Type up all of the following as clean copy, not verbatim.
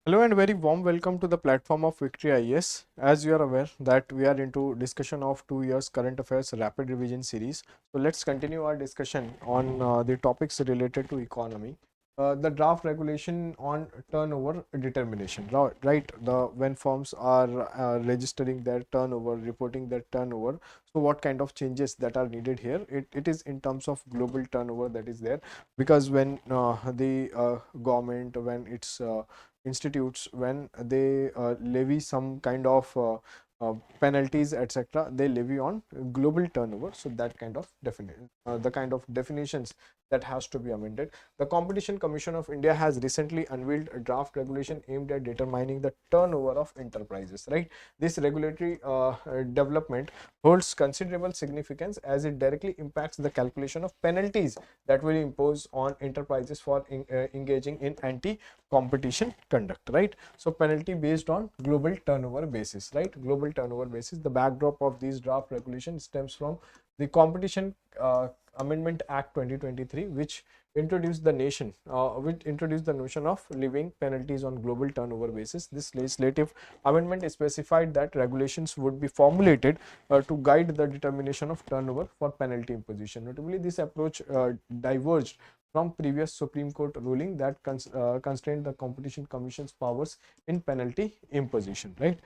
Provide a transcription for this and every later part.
Hello and very warm welcome to the platform of Victory IAS. As you are aware that we are into discussion of 2 years current affairs rapid revision series. So let's continue our discussion on the topics related to economy. The draft regulation on turnover determination, right? The when firms are registering their turnover, reporting their turnover. So what kind of changes that are needed here? It is in terms of global turnover that is there, because when the government, when it's institutes, when they levy some kind of penalties etc., they levy on global turnover. So that kind of definition, the kind of definitions that has to be amended. The Competition Commission of India has recently unveiled a draft regulation aimed at determining the turnover of enterprises, right? This regulatory development holds considerable significance as it directly impacts the calculation of penalties that will impose on enterprises for engaging in anti competition conduct, right? So penalty based on global turnover basis, right? Global turnover basis. The backdrop of these draft regulations stems from the Competition Amendment Act 2023, which introduced the notion of levying penalties on global turnover basis. This legislative amendment specified that regulations would be formulated to guide the determination of turnover for penalty imposition. Notably, this approach diverged from previous Supreme Court ruling that constrained the Competition Commission's powers in penalty imposition, right?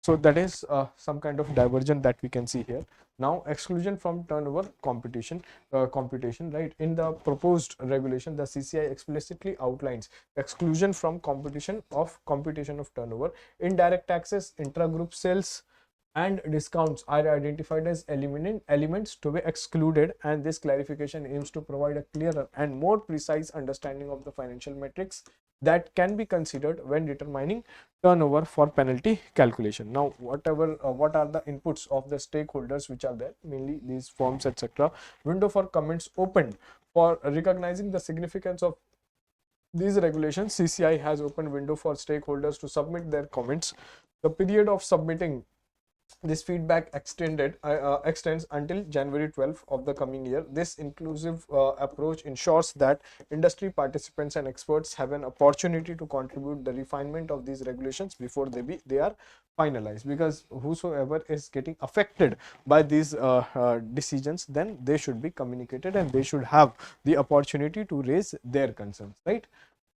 So that is some kind of diversion that we can see here. Now, exclusion from turnover computation, right? In the proposed regulation, the CCI explicitly outlines exclusion from computation of turnover. Indirect taxes, intra-group sales, and discounts are identified as elements to be excluded, and this clarification aims to provide a clearer and more precise understanding of the financial metrics that can be considered when determining turnover for penalty calculation. Now, what are the inputs of the stakeholders which are there, mainly these firms etc. Window for comments opened for recognizing the significance of these regulations. CCI has opened window for stakeholders to submit their comments. The period of submitting this feedback extends until January 12th of the coming year. This inclusive approach ensures that industry participants and experts have an opportunity to contribute the refinement of these regulations before they are finalized, because whosoever is getting affected by these decisions, then they should be communicated and they should have the opportunity to raise their concerns, right?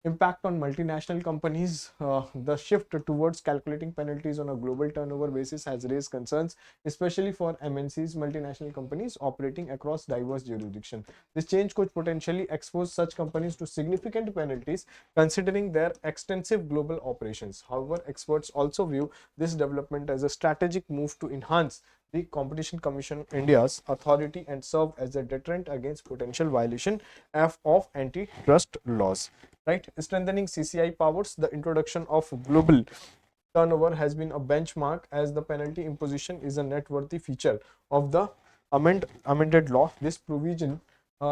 Impact on multinational companies. The shift towards calculating penalties on a global turnover basis has raised concerns, especially for MNCs, multinational companies operating across diverse jurisdictions. This change could potentially expose such companies to significant penalties considering their extensive global operations. However, experts also view this development as a strategic move to enhance the Competition Commission India's authority and serve as a deterrent against potential violation of antitrust laws, right? Strengthening CCI powers. The introduction of global turnover has been a benchmark, as the penalty imposition is a noteworthy feature of the amended law. This provision,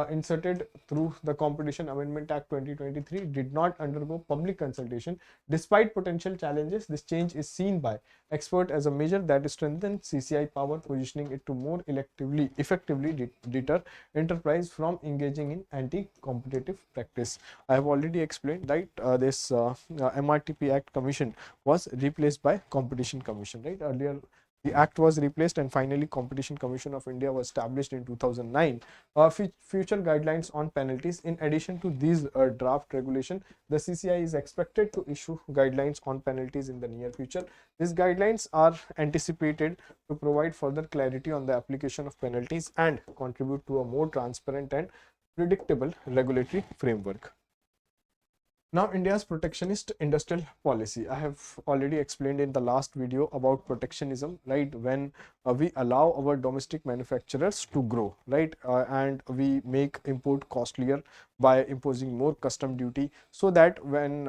inserted through the Competition Amendment Act 2023, did not undergo public consultation. Despite potential challenges, this change is seen by expert as a measure that strengthens CCI power, positioning it to more effectively deter enterprise from engaging in anti-competitive practice. I have already explained, right? This MRTP Act Commission was replaced by Competition Commission, right? Earlier, the act was replaced and finally Competition Commission of India was established in 2009. Future guidelines on penalties. In addition to these draft regulation, the CCI is expected to issue guidelines on penalties in the near future. These guidelines are anticipated to provide further clarity on the application of penalties and contribute to a more transparent and predictable regulatory framework. Now, India's protectionist industrial policy. I have already explained in the last video about protectionism, right? When we allow our domestic manufacturers to grow, right? And we make import costlier by imposing more custom duty, so that when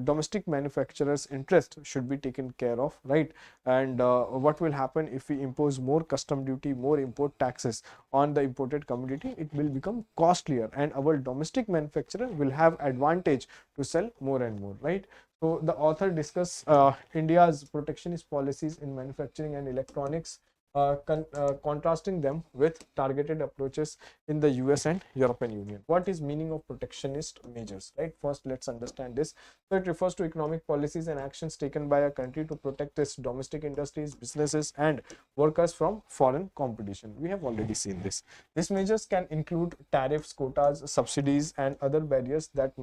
domestic manufacturers' interest should be taken care of, right? And what will happen if we impose more custom duty, more import taxes on the imported commodity? It will become costlier, and our domestic manufacturer will have advantage to sell more and more, right? So the author discuss India's protectionist policies in manufacturing and electronics contrasting them with targeted approaches in the US and European Union. What is meaning of protectionist measures, right? First, let's understand this. So it refers to economic policies and actions taken by a country to protect its domestic industries, businesses, and workers from foreign competition. We have already seen this. These measures can include tariffs, quotas, subsidies, and other barriers that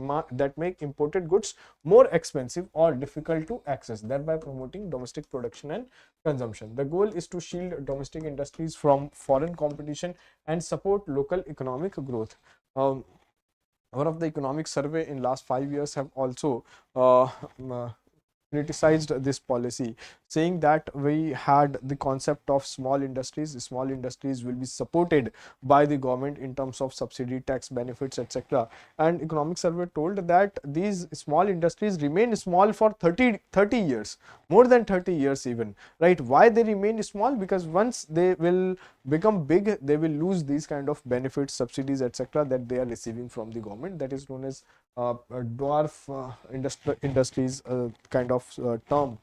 make imported goods more expensive or difficult to access, thereby promoting domestic production and consumption. The goal is to shield domestic industries from foreign competition and support local economic growth. One of the economic survey in last 5 years have also criticized this policy, saying that we had the concept of small industries. Small industries will be supported by the government in terms of subsidy, tax benefits, etc. And economic survey told that these small industries remain small for 30 years, more than 30 years even, right? Why they remain small? Because once they will become big, they will lose these kind of benefits, subsidies, etc. that they are receiving from the government. That is known as dwarf industries kind of term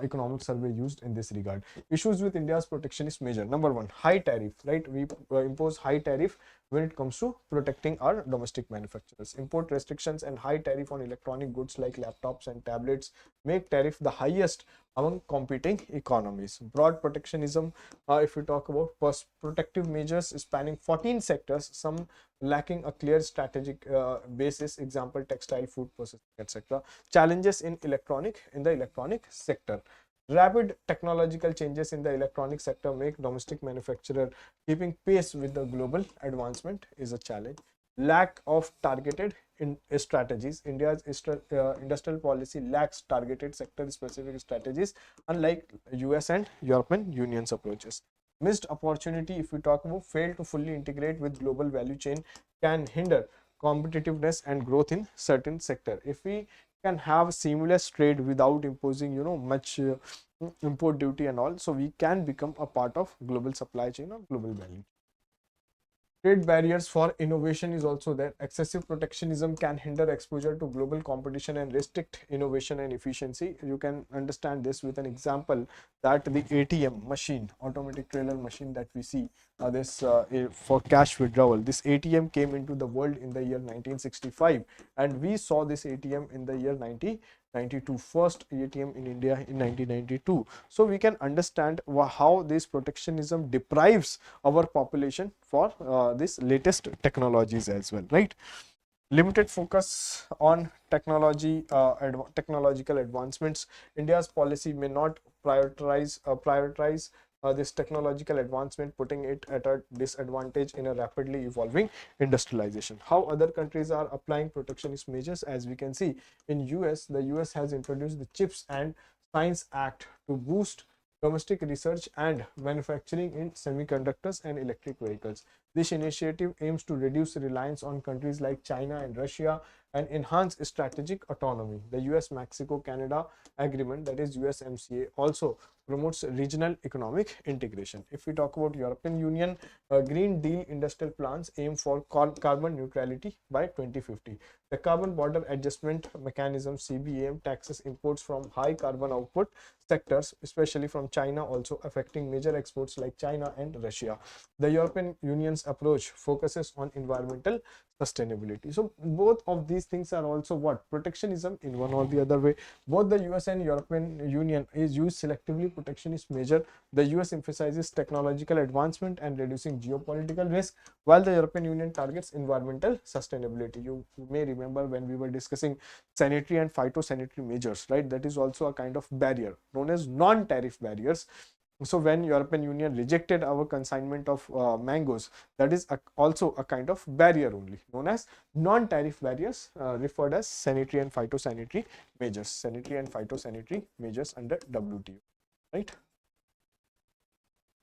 economic survey used in this regard. Issues with India's protectionist measure. Number one, high tariff, right? We impose high tariff when it comes to protecting our domestic manufacturers. Import restrictions and high tariff on electronic goods like laptops and tablets make tariff the highest among competing economies. Broad protectionism, if we talk about protective measures spanning 14 sectors, some lacking a clear strategic basis, example textile, food processing, etc. Challenges in the electronic sector. Rapid technological changes in the electronic sector make domestic manufacturer keeping pace with the global advancement is a challenge. Lack of targeted strategies. India's industrial policy lacks targeted sector specific strategies, unlike US and European Union's approaches. Missed opportunity, if we talk about, fail to fully integrate with global value chain can hinder competitiveness and growth in certain sector. If we can have seamless trade without imposing much import duty and all, so we can become a part of global supply chain or global value. Trade barriers for innovation is also there. Excessive protectionism can hinder exposure to global competition and restrict innovation and efficiency. You can understand this with an example that the ATM machine, automatic teller machine that we see, this for cash withdrawal. This ATM came into the world in the year 1965, and we saw this ATM in the year 1992, first ATM in India in 1992. So we can understand how this protectionism deprives our population for this latest technologies as well, right? Limited focus on technological advancements. India's policy may not prioritize this technological advancement, putting it at a disadvantage in a rapidly evolving industrialization. How other countries are applying protectionist measures, as we can see in US, the US has introduced the Chips and Science Act to boost domestic research and manufacturing in semiconductors and electric vehicles. This initiative aims to reduce reliance on countries like China and Russia and enhance strategic autonomy. The US-Mexico-Canada agreement, that is USMCA, also promotes regional economic integration. If we talk about European Union, Green Deal industrial plans aim for carbon neutrality by 2050. The Carbon Border Adjustment Mechanism (CBAM) taxes imports from high carbon output sectors, especially from China, also affecting major exports like China and Russia. The European Union's approach focuses on environmental sustainability. So both of these things are also what? Protectionism in one or the other way. Both the US and European Union is used selectively protectionist measure. The US emphasizes technological advancement and reducing geopolitical risk, while the European Union targets environmental sustainability. You may remember when we were discussing sanitary and phytosanitary measures, right? That is also a kind of barrier known as non-tariff barriers. So when European Union rejected our consignment of mangoes, that is also a kind of barrier only, known as non-tariff barriers, referred as sanitary and phytosanitary measures. Sanitary and phytosanitary measures under WTO, right?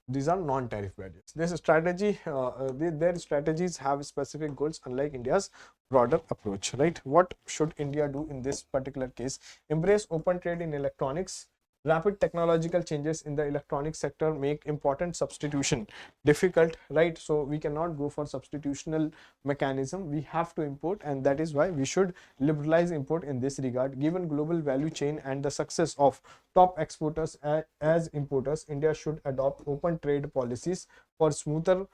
These are non-tariff barriers. This strategy, their strategies have specific goals, unlike India's broader approach, right? What should India do in this particular case? Embrace open trade in electronics, Rapid technological changes in the electronic sector make important substitution difficult, right? So we cannot go for substitutional mechanism, we have to import, and that is why we should liberalize import in this regard. Given global value chain and the success of top exporters as importers, India should adopt open trade policies for smoother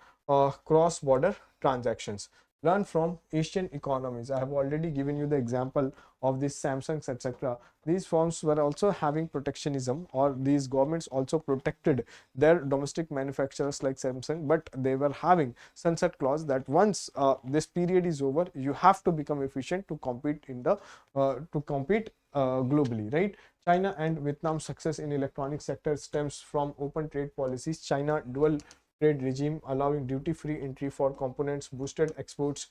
cross-border transactions. Learn from Asian economies. I have already given you the example of these Samsungs, etc. These firms were also having protectionism, or these governments also protected their domestic manufacturers like Samsung, but they were having sunset clause that once this period is over, you have to become efficient to compete in the globally, right? China and Vietnam's success in electronic sector stems from open trade policies. China dual trade regime allowing duty-free entry for components boosted exports.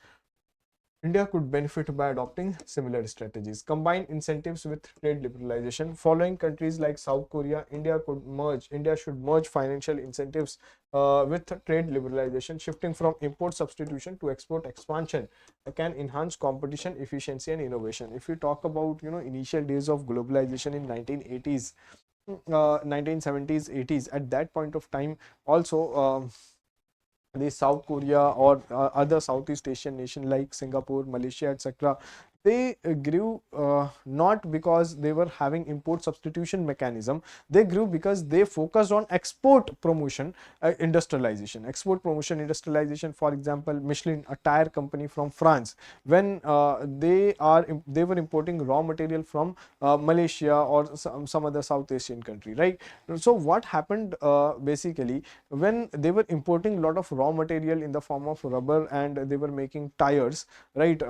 India could benefit by adopting similar strategies. Combine incentives with trade liberalization. Following countries like South Korea, India should merge financial incentives with trade liberalization. Shifting from import substitution to export expansion can enhance competition, efficiency, and innovation. If we talk about initial days of globalization in 1980s, 1970s, 80s, at that point of time also. The South Korea or other Southeast Asian nation like Singapore, Malaysia, etc. They grew not because they were having import substitution mechanism. They grew because they focused on export promotion, industrialization. Export promotion, industrialization. For example, Michelin, a tire company from France, when they were importing raw material from Malaysia or some other South Asian country, right? So what happened basically, when they were importing a lot of raw material in the form of rubber and they were making tires, right?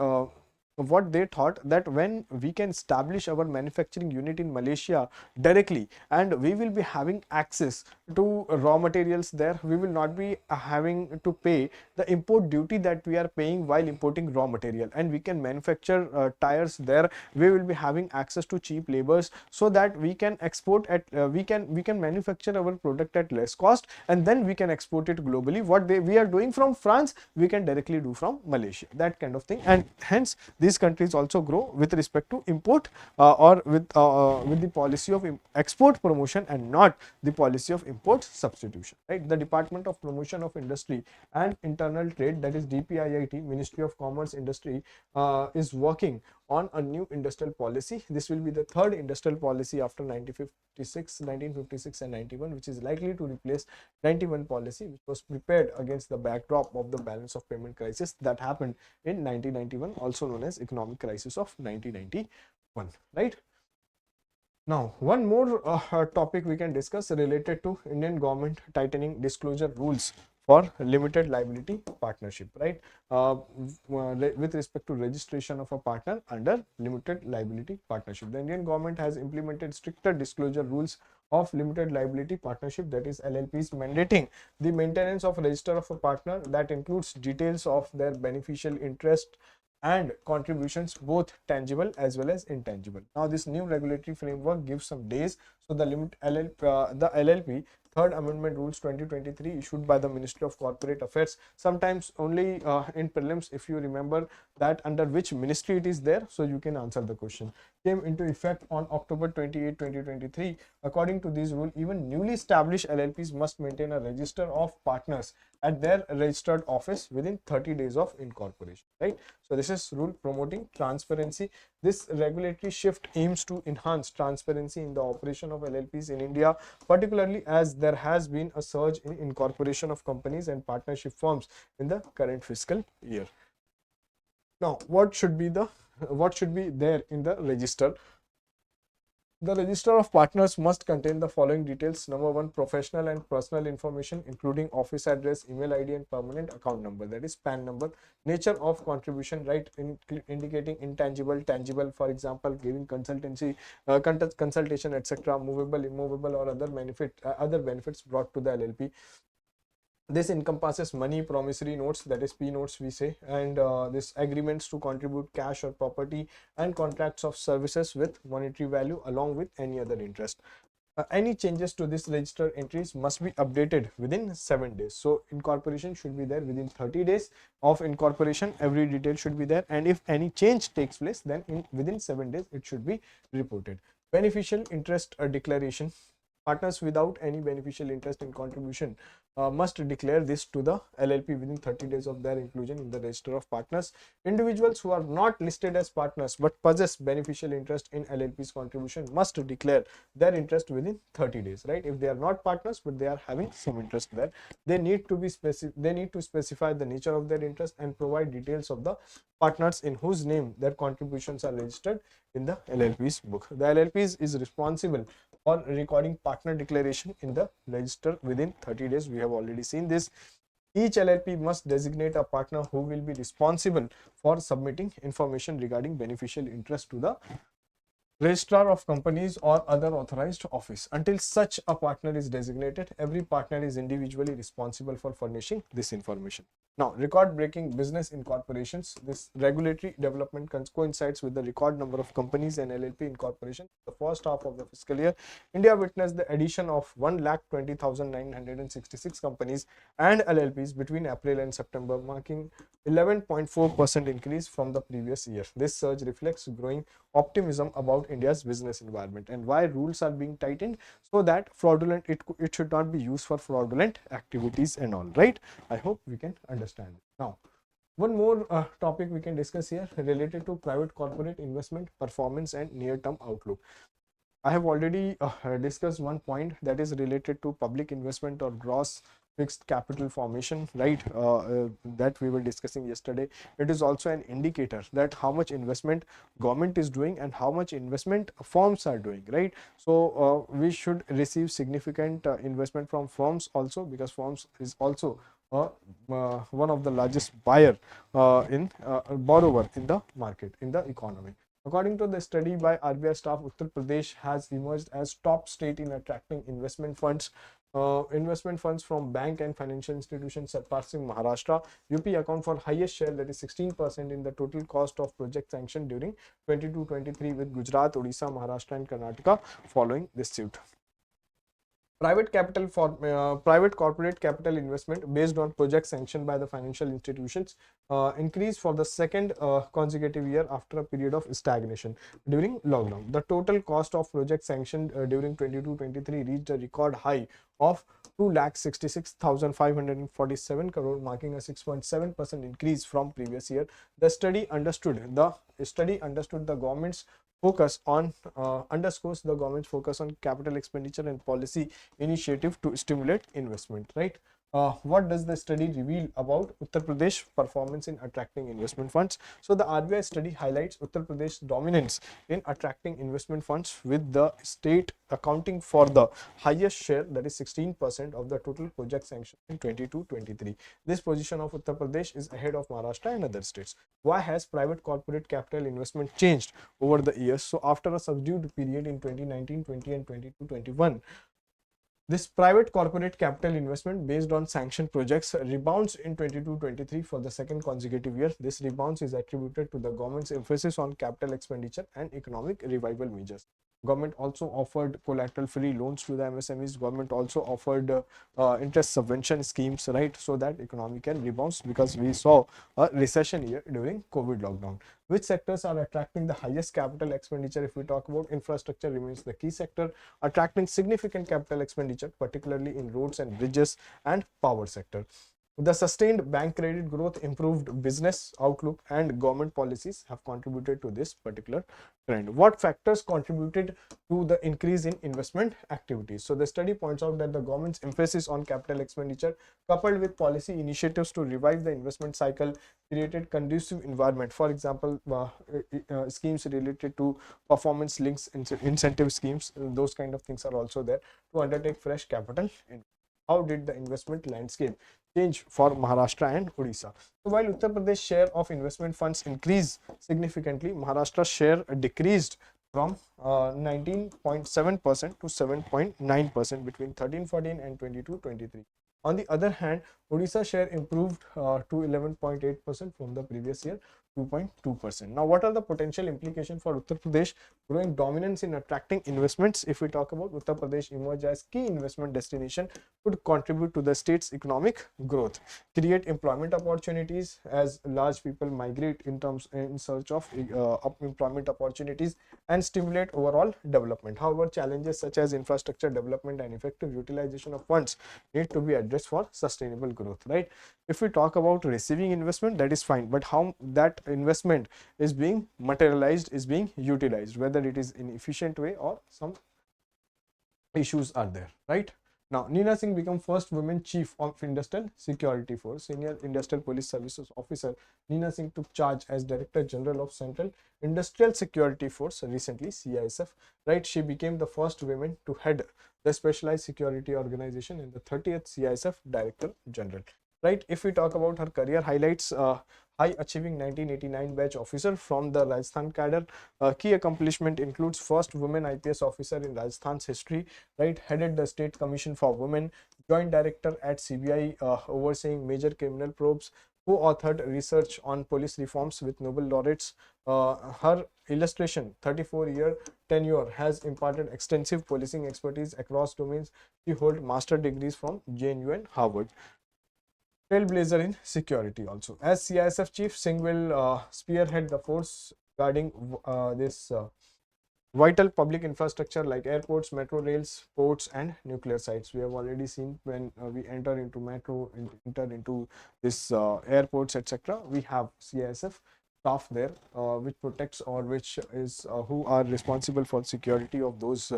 What they thought that when we can establish our manufacturing unit in Malaysia directly, and we will be having access to raw materials there, we will not be having to pay the import duty that we are paying while importing raw material, and we can manufacture tires there. We will be having access to cheap labors, so that we can export at we can manufacture our product at less cost, and then we can export it globally. What we are doing from France, we can directly do from Malaysia, that kind of thing. And hence these countries also grow with respect to import or with the policy of export promotion and not the policy of import substitution, right? The Department of Promotion of Industry and Internal Trade, that is DPIIT, Ministry of Commerce Industry, is working on a new industrial policy. This will be the third industrial policy after 1956 and 91, which is likely to replace 91 policy, which was prepared against the backdrop of the balance of payment crisis that happened in 1991, also known as economic crisis of 1991, right? Now, one more topic we can discuss related to Indian government tightening disclosure rules for limited liability partnership, right? With respect to registration of a partner under limited liability partnership, the Indian government has implemented stricter disclosure rules of limited liability partnership, that is LLPs, mandating the maintenance of register of a partner that includes details of their beneficial interest and contributions, both tangible as well as intangible. Now this new regulatory framework gives some days, so the LLP third amendment rules 2023 issued by the Ministry of Corporate Affairs, sometimes only in prelims, if you remember that under which ministry it is there, so you can answer the question, came into effect on October 28, 2023. According to this rule, even newly established LLPs must maintain a register of partners at their registered office within 30 days of incorporation, right? So this is rule promoting transparency. This regulatory shift aims to enhance transparency in the operation of LLPs in India, particularly as there has been a surge in incorporation of companies and partnership firms in the current fiscal year. Now, what should be there in the register? The register of partners must contain the following details. Number one, professional and personal information, including office address, email ID, and permanent account number, that is PAN number. Nature of contribution, right, indicating intangible, tangible, for example, giving consultancy, consultation, etc., movable, immovable, or other benefits brought to the LLP. This encompasses money, promissory notes, that is P notes we say, and this agreements to contribute cash or property, and contracts of services with monetary value along with any other interest. Any changes to this register entries must be updated within 7 days. So incorporation should be there within 30 days of incorporation, every detail should be there, and if any change takes place, then within 7 days it should be reported. Beneficial interest declaration. Partners without any beneficial interest in contribution must declare this to the LLP within 30 days of their inclusion in the register of partners. Individuals who are not listed as partners but possess beneficial interest in LLP's contribution must declare their interest within 30 days, right? If they are not partners but they are having some interest there, they need to specify the nature of their interest and provide details of the partners in whose name their contributions are registered in the LLP's book. The LLP is responsible for recording partner declaration in the register within 30 days. We have already seen this. Each LLP must designate a partner who will be responsible for submitting information regarding beneficial interest to the registrar of companies or other authorized office. Until such a partner is designated, every partner is individually responsible for furnishing this information. Now, record breaking business incorporations. This regulatory development coincides with the record number of companies and LLP incorporation. The first half of the fiscal year, India witnessed the addition of 1,20,966 companies and LLPs between April and September, marking 11.4% increase from the previous year. This surge reflects growing optimism about India's business environment. And why rules are being tightened? So that it should not be used for fraudulent activities and all, right? I hope we can understand. Now, one more topic we can discuss here related to private corporate investment performance and near-term outlook. I have already discussed one point that is related to public investment or gross fixed capital formation, right? That we were discussing yesterday. It is also an indicator that how much investment government is doing and how much investment firms are doing, right? So we should receive significant investment from firms also, because firms is also one of the largest buyer in borrower in the market, in the economy. According to the study by RBI staff, Uttar Pradesh has emerged as top state in attracting investment funds. Investment funds from bank and financial institutions surpassing Maharashtra. UP account for highest share, that is 16% in the total cost of project sanction during 22-23, with Gujarat, Odisha, Maharashtra and Karnataka following this suit. Private capital for private corporate capital investment based on projects sanctioned by the financial institutions increased for the second consecutive year after a period of stagnation during lockdown. The total cost of projects sanctioned during 22-23 reached a record high of 2,66,547 crore, marking a 6.7% increase from previous year. The study understood the government's focus on underscores the government's focus on capital expenditure and policy initiative to stimulate investment, right? What does the study reveal about Uttar Pradesh performance in attracting investment funds? So the RBI study highlights Uttar Pradesh's dominance in attracting investment funds, with the state accounting for the highest share, that is 16% of the total project sanction in 22-23. This position of Uttar Pradesh is ahead of Maharashtra and other states. Why has private corporate capital investment changed over the years? So after a subdued period in 2019-20 and 22-21, this private corporate capital investment based on sanctioned projects rebounds in 22-23 for the second consecutive year. This rebound is attributed to the government's emphasis on capital expenditure and economic revival measures. Government also offered collateral free loans to the MSMEs. Government also offered interest subvention schemes, right, so that economy can rebound, because we saw a recession year during COVID lockdown. Which sectors are attracting the highest capital expenditure? If we talk about, infrastructure remains the key sector, attracting significant capital expenditure, particularly in roads and bridges and power sector. The sustained bank credit growth, improved business outlook and government policies have contributed to this particular trend. What factors contributed to the increase in investment activities? So the study points out that the government's emphasis on capital expenditure coupled with policy initiatives to revive the investment cycle created conducive environment. For example, schemes related to performance links, incentive schemes, those kind of things are also there to undertake fresh capital. How did the investment landscape change for Maharashtra and Odisha? So while Uttar Pradesh share of investment funds increased significantly, Maharashtra's share decreased from 19.7% to 7.9% between 13-14 and 22-23. On the other hand, Odisha share improved to 11.8% from the previous year. 2.2%. Now, what are the potential implications for Uttar Pradesh? Growing dominance in attracting investments. If we talk about Uttar Pradesh emerge as key investment destination, would contribute to the state's economic growth, create employment opportunities as large people migrate in search of employment opportunities, and stimulate overall development. However, challenges such as infrastructure development and effective utilization of funds need to be addressed for sustainable growth, right? If we talk about receiving investment, that is fine, but how that investment is being materialized, is being utilized, whether it is in efficient way or some issues are there, right? Now, Neena Singh became first woman chief of industrial security force. Senior industrial police services officer Neena Singh took charge as director general of central industrial security force recently, CISF, right? She became the first woman to head the specialized security organization in the 30th CISF director general, right? If we talk about her career highlights, high achieving 1989 batch officer from the Rajasthan cadre. Key accomplishment includes first woman IPS officer in Rajasthan's history, right? Headed the State Commission for Women, joint director at CBI, overseeing major criminal probes, co-authored research on police reforms with Nobel laureates. Her illustration 34-year tenure has imparted extensive policing expertise across domains. She holds master degrees from JNU and Harvard. Trailblazer in security also. As CISF chief, Singh will spearhead the force guarding this vital public infrastructure like airports, metro rails, ports, and nuclear sites. We have already seen when we enter into metro, enter into this airports, etc. We have CISF staff there, which protects or which is who are responsible for security of those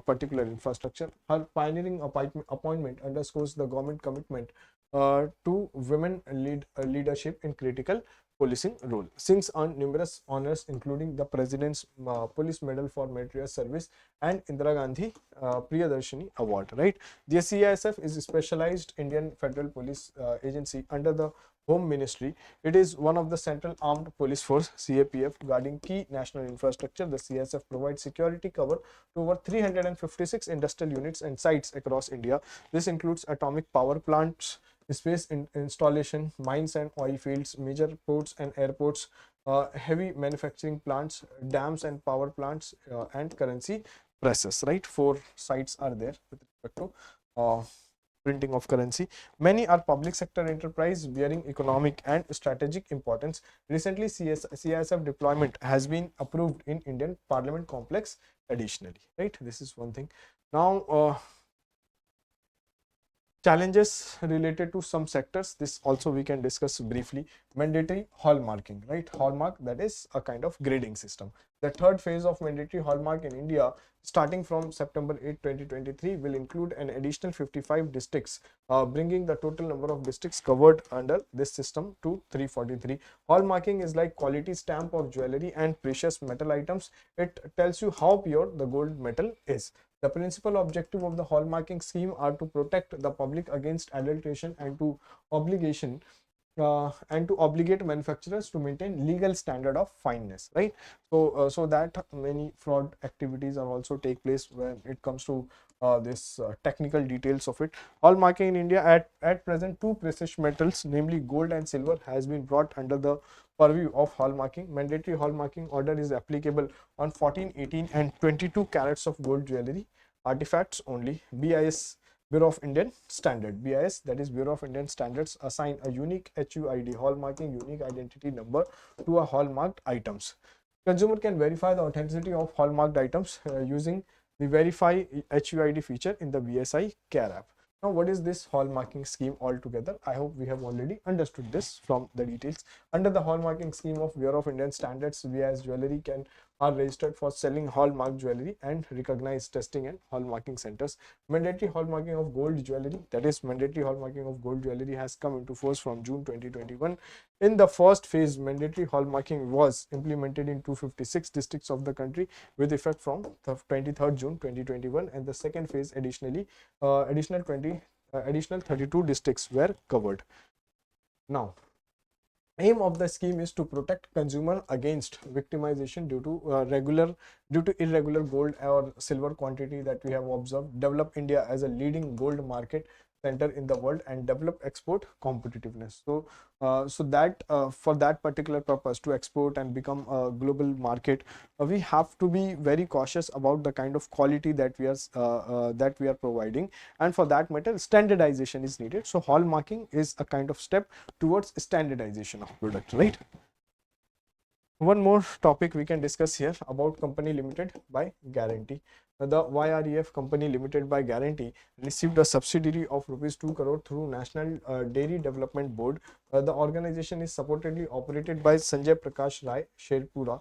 particular infrastructure. Her pioneering appointment underscores the government commitment to women leadership in critical policing role. Singh's earned numerous honors, including the President's Police Medal for Meritorious Service and Indira Gandhi Priyadarshini Award. Right, the CISF is a specialized Indian Federal Police agency under the Home Ministry. It is one of the Central Armed Police Force (CAPF) guarding key national infrastructure. The CISF provides security cover to over 356 industrial units and sites across India. This includes atomic power plants, space installation, mines and oil fields, major ports and airports, heavy manufacturing plants, dams and power plants, and currency presses. Right, 4 sites are there with respect to printing of currency. Many are public sector enterprise bearing economic and strategic importance. Recently, CISF deployment has been approved in Indian Parliament complex additionally. Right, this is one thing. Now, challenges related to some sectors, this also we can discuss briefly. Mandatory hallmarking, right? Hallmark, that is a kind of grading system. The third phase of mandatory hallmark in India, starting from September 8, 2023, will include an additional 55 districts, bringing the total number of districts covered under this system to 343. Hallmarking is like quality stamp of jewelry and precious metal items. It tells you how pure the gold metal is. The principal objective of the hallmarking scheme are to protect the public against adulteration and to obligate manufacturers to maintain legal standard of fineness, right? So that many fraud activities are also take place when it comes to this technical details of it. Hallmarking in India at present, 2 precious metals, namely gold and silver, has been brought under the purview of hallmarking. Mandatory hallmarking order is applicable on 14, 18 and 22 carats of gold jewelry artifacts only. BIS, Bureau of Indian Standard, BIS, that is Bureau of Indian Standards, assign a unique HUID, hallmarking unique identity number, to a hallmarked items. Consumer can verify the authenticity of hallmarked items using the verify HUID feature in the BSI Care app. Now, what is this hallmarking scheme altogether? I hope we have already understood this from the details. Under the hallmarking scheme of Bureau of Indian Standards, we as jewelry are registered for selling hallmark jewelry and recognized testing and hallmarking centers. Mandatory hallmarking of gold jewelry, that is mandatory hallmarking of gold jewelry, has come into force from June 2021. In the first phase, mandatory hallmarking was implemented in 256 districts of the country with effect from the 23rd June 2021, and the second phase additional 32 districts were covered. Now, aim of the scheme is to protect consumer against victimization due to irregular gold or silver quantity that we have observed, develop India as a leading gold market, center in the world and develop export competitiveness. So that for that particular purpose, to export and become a global market, we have to be very cautious about the kind of quality that we are providing, and for that matter standardization is needed. So hallmarking is a kind of step towards standardization of product, right? One more topic we can discuss here about company limited by guarantee. The YREF company limited by guarantee received a subsidiary of rupees 2 crore through National Dairy Development Board. The organization is supportedly operated by Sanjay Prakash Rai Sherpuria,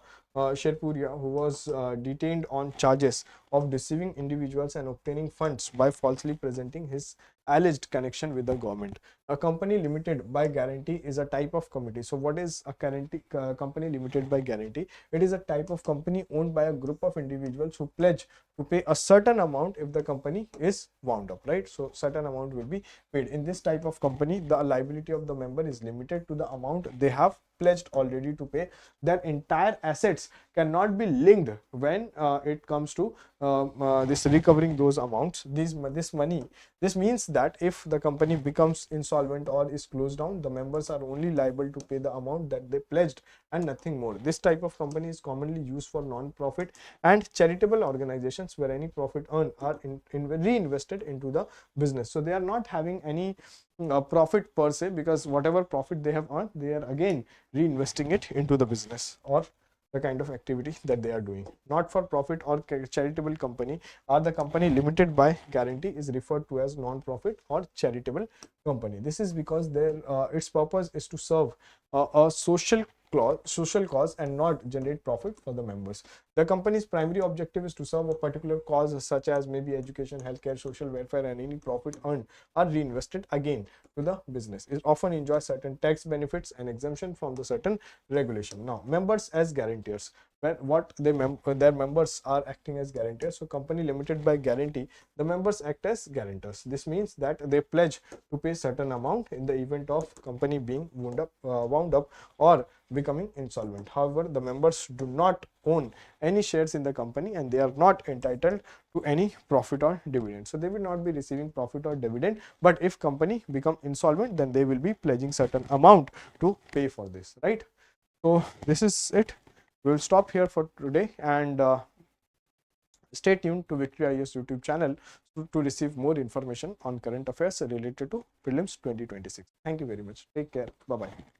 who was detained on charges of deceiving individuals and obtaining funds by falsely presenting his alleged connection with the government. A company limited by guarantee is a type of committee. So what is a company limited by guarantee? It is a type of company owned by a group of individuals who pledge to pay a certain amount if the company is wound up, right? So certain amount will be paid. In this type of company, the liability of the member is limited to the amount they have pledged already to pay. Their entire assets cannot be linked when it comes to this recovering those amounts. This means that if the company becomes insolvent or is closed down, the members are only liable to pay the amount that they pledged and nothing more. This type of company is commonly used for non-profit and charitable organizations where any profit earned are reinvested into the business. So they are not having any profit per se, because whatever profit they have earned, they are again reinvesting it into the business or the kind of activity that they are doing. Not for profit or charitable company or the company limited by guarantee is referred to as non-profit or charitable company. This is because their its purpose is to serve a social cause and not generate profit for the members. The company's primary objective is to serve a particular cause, such as maybe education, healthcare, social welfare, and any profit earned are reinvested again to the business. It often enjoys certain tax benefits and exemption from the certain regulation. Now, members as guarantors, their members are acting as guarantors. So company limited by guarantee, the members act as guarantors. This means that they pledge to pay certain amount in the event of company being wound up or becoming insolvent. However, the members do not own any shares in the company and they are not entitled to any profit or dividend. So they will not be receiving profit or dividend, but if company become insolvent, then they will be pledging certain amount to pay for this, right? So this is it. We will stop here for today, and stay tuned to Victory IAS YouTube channel to receive more information on current affairs related to prelims 2026. Thank you very much. Take care. Bye bye.